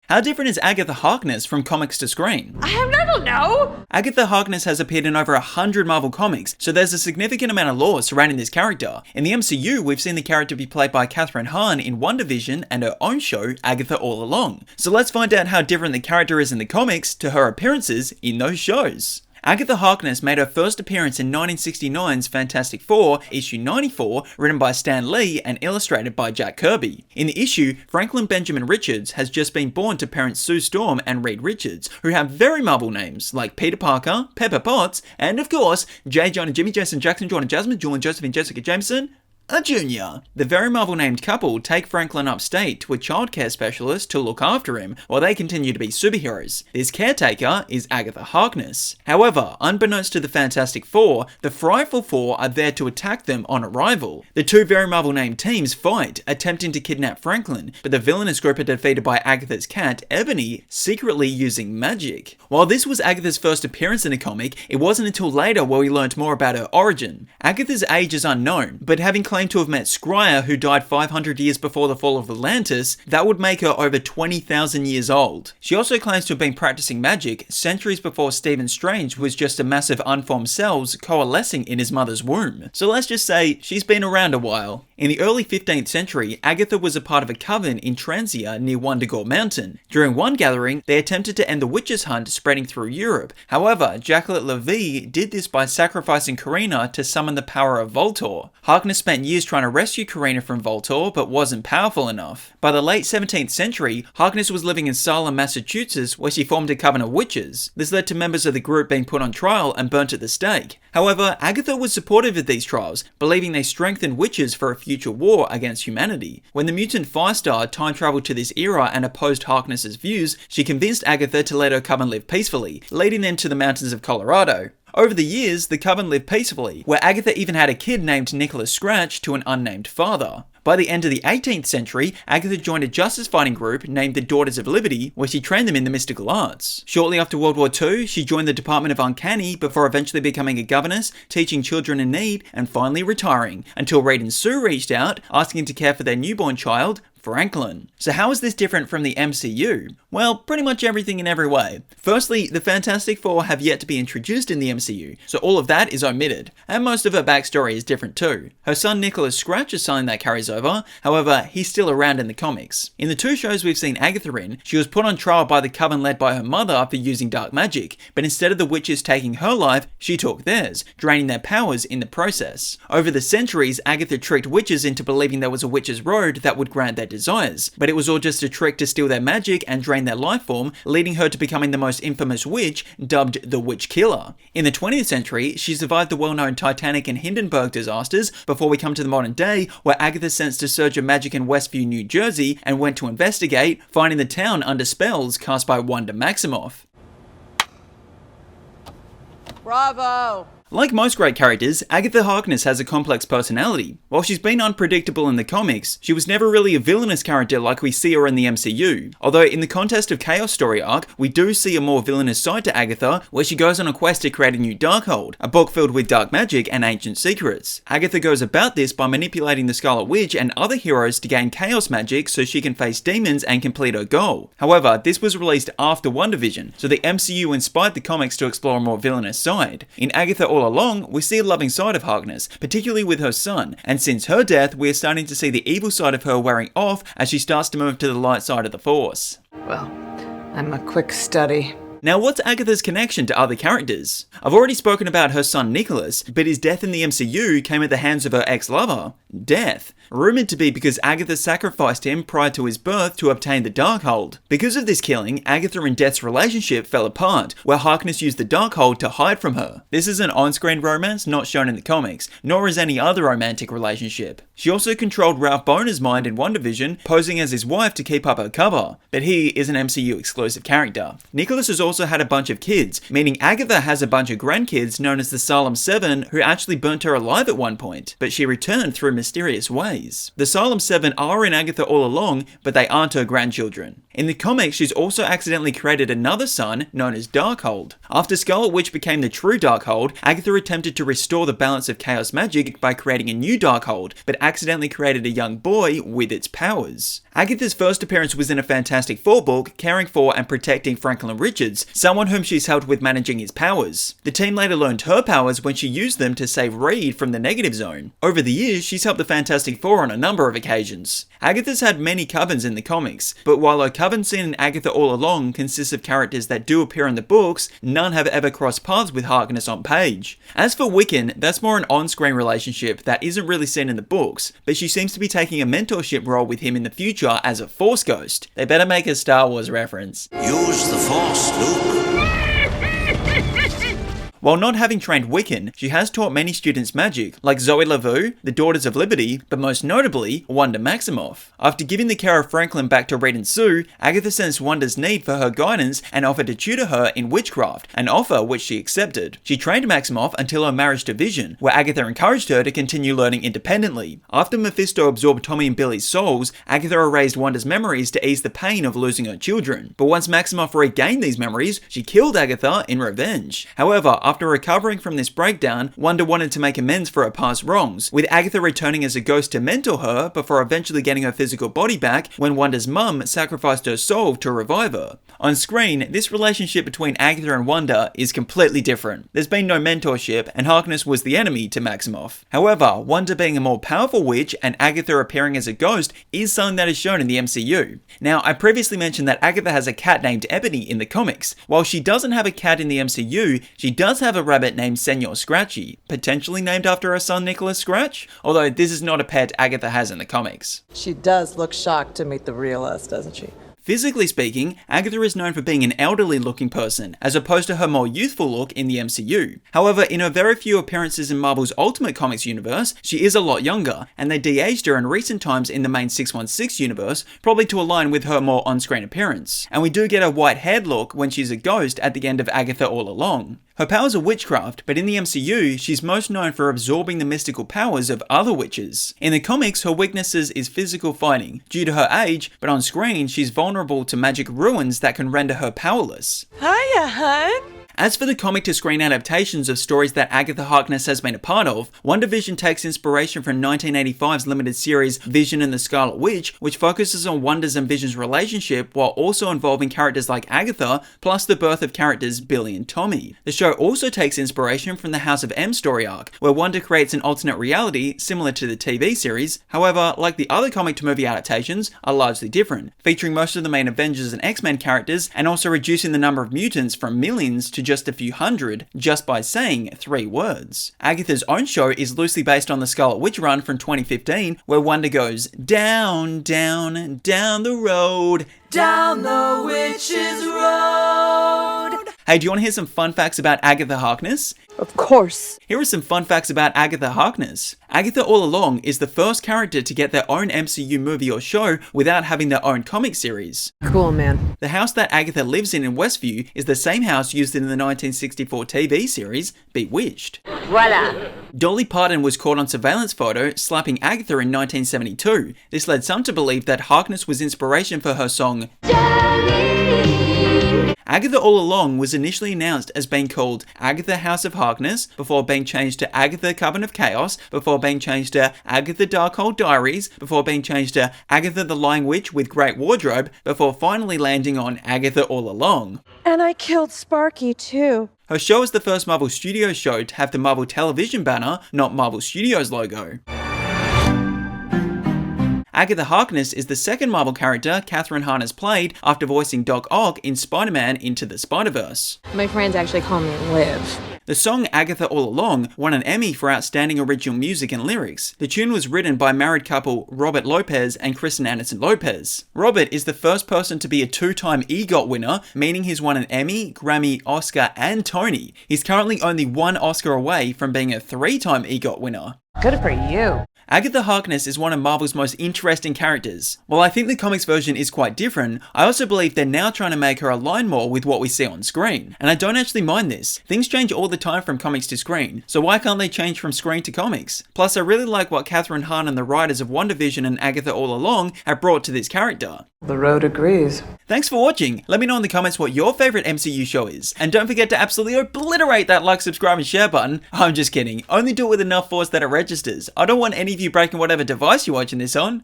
How different is Agatha Harkness from comics to screen? I don't know! Agatha Harkness has appeared in over 100 Marvel comics, so there's a significant amount of lore surrounding this character. In the MCU, we've seen the character be played by Kathryn Hahn in WandaVision and her own show, Agatha All Along. So let's find out how different the character is in the comics to her appearances in those shows. Agatha Harkness made her first appearance in 1969's Fantastic Four, issue 94, written by Stan Lee and illustrated by Jack Kirby. In the issue, Franklin Benjamin Richards has just been born to parents Sue Storm and Reed Richards, who have very Marvel names like Peter Parker, Pepper Potts, and of course, J. Jonah, Jimmy, Jason, Jackson, Jordan, Jasmine, Julian, Josephine, Jessica Jameson, a junior. The very Marvel named couple take Franklin upstate to a childcare specialist to look after him while they continue to be superheroes. This caretaker is Agatha Harkness. However, unbeknownst to the Fantastic Four, the Frightful Four are there to attack them on arrival. The two very Marvel named teams fight, attempting to kidnap Franklin, but the villainous group are defeated by Agatha's cat, Ebony, secretly using magic. While this was Agatha's first appearance in a comic, it wasn't until later where we learned more about her origin. Agatha's age is unknown, but having claimed to have met Skryre, who died 500 years before the fall of Atlantis, that would make her over 20,000 years old. She also claims to have been practicing magic centuries before Stephen Strange was just a massive unformed cells coalescing in his mother's womb. So let's just say she's been around a while. In the early 15th century, Agatha was a part of a coven in Transia near Wundagore Mountain. During one gathering, they attempted to end the witches' hunt spreading through Europe. However, Jacqueline LeVie did this by sacrificing Karina to summon the power of Voltor. Harkness spent years trying to rescue Karina from Voltor, but wasn't powerful enough. By the late 17th century, Harkness was living in Salem, Massachusetts, where she formed a coven of witches. This led to members of the group being put on trial and burnt at the stake. However, Agatha was supportive of these trials, believing they strengthened witches for a future war against humanity. When the mutant Firestar time traveled to this era and opposed Harkness's views, she convinced Agatha to let her coven live peacefully, leading them to the mountains of Colorado. Over the years, the coven lived peacefully, where Agatha even had a kid named Nicholas Scratch to an unnamed father. By the end of the 18th century, Agatha joined a justice fighting group named the Daughters of Liberty, where she trained them in the mystical arts. Shortly after World War II, she joined the Department of Uncanny before eventually becoming a governess, teaching children in need, and finally retiring, until Reed and Sue reached out, asking to care for their newborn child, Franklin. So how is this different from the MCU? Well, pretty much everything in every way. Firstly, the Fantastic Four have yet to be introduced in the MCU, so all of that is omitted. And most of her backstory is different too. Her son Nicholas Scratch is something that carries over, however, he's still around in the comics. In the two shows we've seen Agatha in, she was put on trial by the coven led by her mother for using dark magic, but instead of the witches taking her life, she took theirs, draining their powers in the process. Over the centuries, Agatha tricked witches into believing there was a witch's road that would grant their desires, but it was all just a trick to steal their magic and drain their life form, leading her to becoming the most infamous witch, dubbed the Witch Killer. In the 20th century, she survived the well-known Titanic and Hindenburg disasters before we come to the modern day, where Agatha sensed a surge of magic in Westview, New Jersey, and went to investigate, finding the town under spells cast by Wanda Maximoff. Bravo! Like most great characters, Agatha Harkness has a complex personality. While she's been unpredictable in the comics, she was never really a villainous character like we see her in the MCU. Although in the Contest of Chaos story arc, we do see a more villainous side to Agatha, where she goes on a quest to create a new Darkhold, a book filled with dark magic and ancient secrets. Agatha goes about this by manipulating the Scarlet Witch and other heroes to gain chaos magic so she can face demons and complete her goal. However, this was released after WandaVision, so the MCU inspired the comics to explore a more villainous side. In Agatha All Along, we see a loving side of Harkness, particularly with her son, and since her death, we are starting to see the evil side of her wearing off as she starts to move to the light side of the Force. Well, I'm a quick study. Now, what's Agatha's connection to other characters? I've already spoken about her son Nicholas, but his death in the MCU came at the hands of her ex-lover, Death. Rumoured to be because Agatha sacrificed him prior to his birth to obtain the Darkhold. Because of this killing, Agatha and Death's relationship fell apart, where Harkness used the Darkhold to hide from her. This is an on-screen romance not shown in the comics, nor is any other romantic relationship. She also controlled Ralph Boner's mind in WandaVision, posing as his wife to keep up her cover, but he is an MCU exclusive character. Nicholas has also had a bunch of kids, meaning Agatha has a bunch of grandkids known as the Salem 7 who actually burnt her alive at one point, but she returned through mysterious ways. The Salem 7 are in Agatha all along, but they aren't her grandchildren. In the comics, she's also accidentally created another son known as Darkhold. After Scarlet Witch became the true Darkhold, Agatha attempted to restore the balance of chaos magic by creating a new Darkhold, but accidentally created a young boy with its powers. Agatha's first appearance was in a Fantastic Four book, caring for and protecting Franklin Richards, someone whom she's helped with managing his powers. The team later learned her powers when she used them to save Reed from the Negative Zone. Over the years, she's helped the Fantastic Four on a number of occasions. Agatha's had many covens in the comics, but while her coven scene in Agatha All Along consists of characters that do appear in the books, none have ever crossed paths with Harkness on page. As for Wiccan, that's more an on-screen relationship that isn't really seen in the books, but she seems to be taking a mentorship role with him in the future as a Force ghost. They better make a Star Wars reference. Use the Force, Luke. While not having trained Wiccan, she has taught many students magic, like Zoe Laveau, the Daughters of Liberty, but most notably, Wanda Maximoff. After giving the care of Franklin back to Reed and Sue, Agatha sensed Wanda's need for her guidance and offered to tutor her in witchcraft, an offer which she accepted. She trained Maximoff until her marriage to Vision, where Agatha encouraged her to continue learning independently. After Mephisto absorbed Tommy and Billy's souls, Agatha erased Wanda's memories to ease the pain of losing her children. But once Maximoff regained these memories, she killed Agatha in revenge. However, after recovering from this breakdown, Wanda wanted to make amends for her past wrongs, with Agatha returning as a ghost to mentor her before eventually getting her physical body back when Wanda's mum sacrificed her soul to revive her. On screen, this relationship between Agatha and Wanda is completely different. There's been no mentorship, and Harkness was the enemy to Maximoff. However, Wanda being a more powerful witch and Agatha appearing as a ghost is something that is shown in the MCU. Now, I previously mentioned that Agatha has a cat named Ebony in the comics. While she doesn't have a cat in the MCU, she does have a rabbit named Senor Scratchy, potentially named after her son Nicholas Scratch, although this is not a pet Agatha has in the comics. She does look shocked to meet the real us, doesn't she? Physically speaking, Agatha is known for being an elderly looking person, as opposed to her more youthful look in the MCU. However, in her very few appearances in Marvel's Ultimate Comics universe, she is a lot younger, and they de-aged her in recent times in the main 616 universe, probably to align with her more on-screen appearance. And we do get a white-haired look when she's a ghost at the end of Agatha All Along. Her powers are witchcraft, but in the MCU, she's most known for absorbing the mystical powers of other witches. In the comics, her weaknesses is physical fighting, due to her age, but on screen, she's vulnerable to magic ruins that can render her powerless. Hiya, hun. As for the comic-to-screen adaptations of stories that Agatha Harkness has been a part of, WandaVision takes inspiration from 1985's limited series Vision and the Scarlet Witch, which focuses on Wanda's and Vision's relationship while also involving characters like Agatha, plus the birth of characters Billy and Tommy. The show also takes inspiration from the House of M story arc, where Wanda creates an alternate reality similar to the TV series, however, like the other comic-to-movie adaptations, are largely different, featuring most of the main Avengers and X-Men characters, and also reducing the number of mutants from millions to just a few hundred, just by saying 3 words. Agatha's own show is loosely based on the Scarlet Witch run from 2015, where Wanda goes down, down, down the road, Down the witch's road. Hey, do you want to hear some fun facts about Agatha Harkness? Of course. Here are some fun facts about Agatha Harkness. Agatha All Along is the first character to get their own MCU movie or show without having their own comic series. Cool, man. The house that Agatha lives in Westview is the same house used in the 1964 TV series Bewitched. Voila. Dolly Parton was caught on surveillance photo slapping Agatha in 1972. This led some to believe that Harkness was inspiration for her song Agatha All Along was initially announced as being called Agatha House of Harkness, before being changed to Agatha Coven of Chaos, before being changed to Agatha Darkhold Diaries, before being changed to Agatha the Lying Witch with Great Wardrobe, before finally landing on Agatha All Along. And I killed Sparky too. Her show is the first Marvel Studios show to have the Marvel Television banner, not Marvel Studios logo. Agatha Harkness is the second Marvel character Kathryn Hahn has played after voicing Doc Ock in Spider-Man Into the Spider-Verse. My friends actually call me Liv. The song Agatha All Along won an Emmy for Outstanding Original Music and Lyrics. The tune was written by married couple Robert Lopez and Kristen Anderson Lopez. Robert is the first person to be a 2-time EGOT winner, meaning he's won an Emmy, Grammy, Oscar, and Tony. He's currently only 1 Oscar away from being a 3-time EGOT winner. Good for you. Agatha Harkness is one of Marvel's most interesting characters. While I think the comics version is quite different, I also believe they're now trying to make her align more with what we see on screen. And I don't actually mind this. Things change all the time from comics to screen, so why can't they change from screen to comics? Plus, I really like what Kathryn Hahn and the writers of WandaVision and Agatha All Along have brought to this character. The road agrees. Thanks for watching. Let me know in the comments what your favorite MCU show is. And don't forget to absolutely obliterate that like, subscribe, and share button. I'm just kidding. Only do it with enough force that it registers. I don't want any of you breaking whatever device you're watching this on.